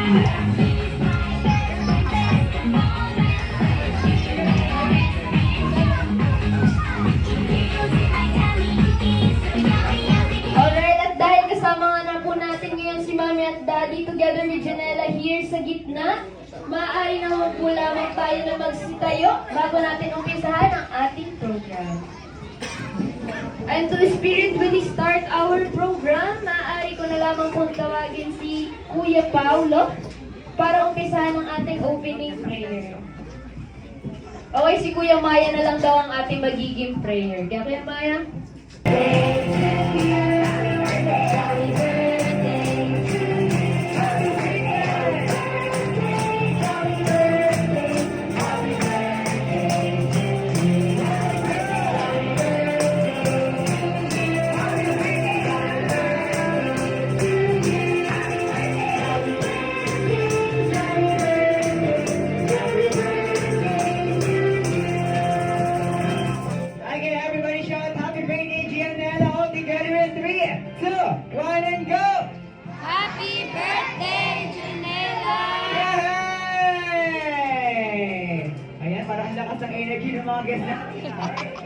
Alright, at dahil kasama nga na po natin ngayon si Mami at Daddy together with Janela here sa gitna, maaari naman po lamang tayo na magsitayo bago natin umpisahan ang ating program. And to spiritually start our program, maaari ko na lamang pong tawagin si Kuya Paulo para umpisahan ang ating opening prayer. Okay, si Kuya Maya na lang daw ang ating magiging prayer. Kaya Kuya Maya?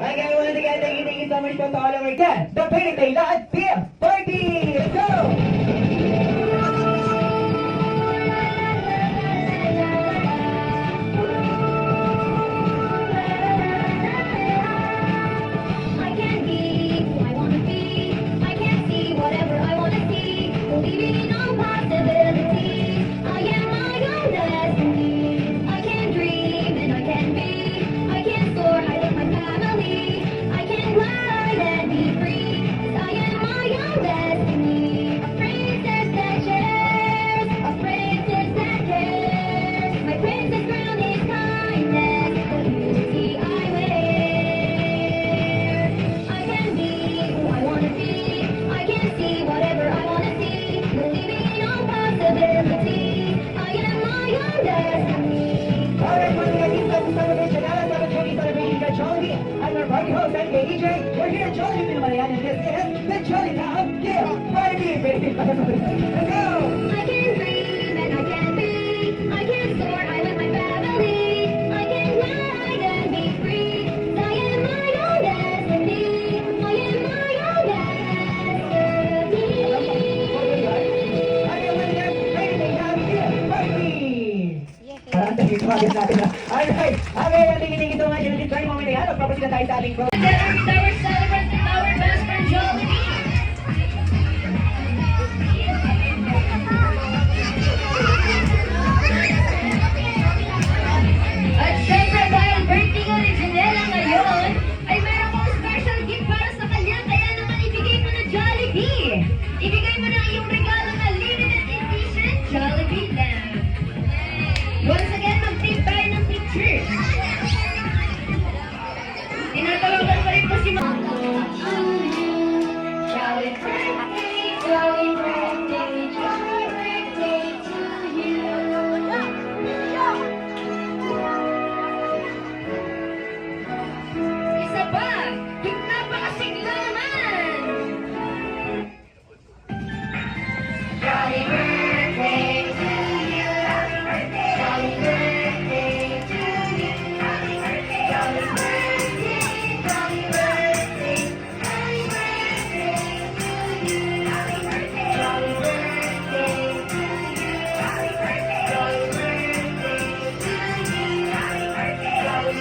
Okay, once again, thank you so much for all of our guests. The Pinnacle Lahat Beer Party! Let's go! I can be who I wanna be. I can see whatever I wanna see. Believing in all possibilities. I am my own destiny. I can dream and I can be. I can soar high with my family. I can glide and be free. 'Cause I am my own destiny. A princess that shares. A princess that cares. My princess crown is kindness. The beauty I wear. I can be who I wanna be. I can see whatever I wanna see. Believing in all possibilities. I am my own destiny. Alright, once again, this is Celebration Alan, Celebration Celebration ka Jollibee. I'm your party host, I'm KJ. We're here at Jollibee Malayan, and this is the Jolly Lahat Beer Party! Let's go! I can dream and I can be. I can soar high with my family. I can glide and be free. 'Cause I am my own destiny. I am my own destiny. Okay, once again, Pinnacle Lahat Beer Party! Parang tayo yung mga natin na. Alright, okay, thank you so much. Let's try mo mga yan. Magpapasila tayo sa ating program. Together with our celebrant and our best friend Jollibee. At syempre dahil birthday ko ni Janela ngayon, ay meron kong special gift para sa kanya, kaya naman ibigay mo na Jollibee. Ibigay mo na iyong regalo na limited edition Jollibee Lamp. Once again, mag-take tayo ng picture. Tinatawagan pa rin po si Mama. Jolly birthday, jolly birthday, jolly birthday to you. Isa pa, napakasigla naman. Jolly birthday to you. Jolly birthday to you. Jolly birthday, jolly birthday, jolly birthday. Jolly birthday to you. Jolly birthday, jolly birthday to you. Jolly birthday, jolly birthday to you. Jolly birthday, jolly birthday, jolly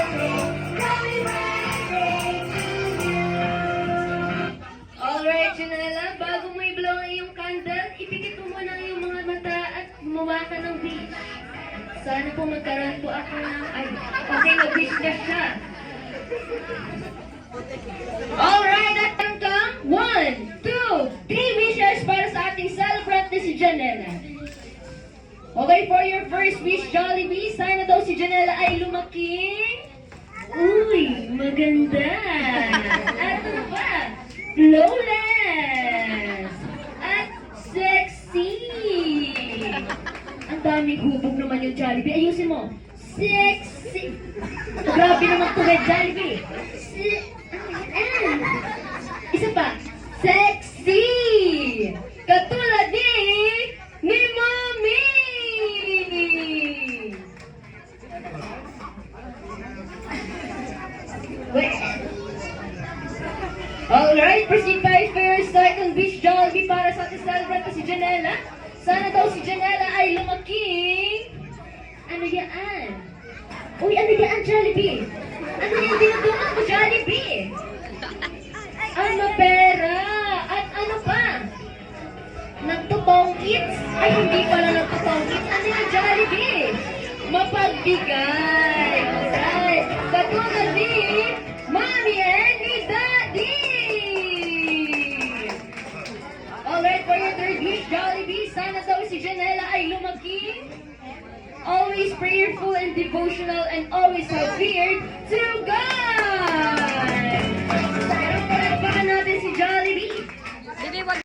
birthday, jolly birthday to you. Alright, Janela, bago mo i-blow ang iyong candle, ipikit mo muna ang iyong mga mata at gumawa ka ng wish. Sana po magkaroon po ako ng, kasi nag-wish na siya. Alright, at hanggang 1, 2, 3 wishes para sa ating celebrant na si Janela. Okay, for your first wish, Jollibee, sana daw si Janela ay lumaking... Uy, maganda! At ano pa? Flawless! At sexy! Ang daming hubog naman yung Jollibee. Ayusin mo. Sexy! Grabe naman ito red Jollibee. Isa pa. Sexy! Katulad ni Alright, proceed tayo for your second wish, Jollibee, para sa ating celebrant na si Janela. Sana daw si Janela ay lumaking... Ano yan? Uy, ano yan, Jollibee? Ano yan dinadungan mo, Jollibee? Ano pera? At ano pa? Nagtutongkits? Ay, hindi pala nagtutongkits. Ano yung Jollibee? Mapagbigay. Alright. Katulad ni Mommy and ni Daddy. Alright, for your third wish, Jollibee, sana daw si Janela ay lumaki. Always prayerful and devotional and always have feared to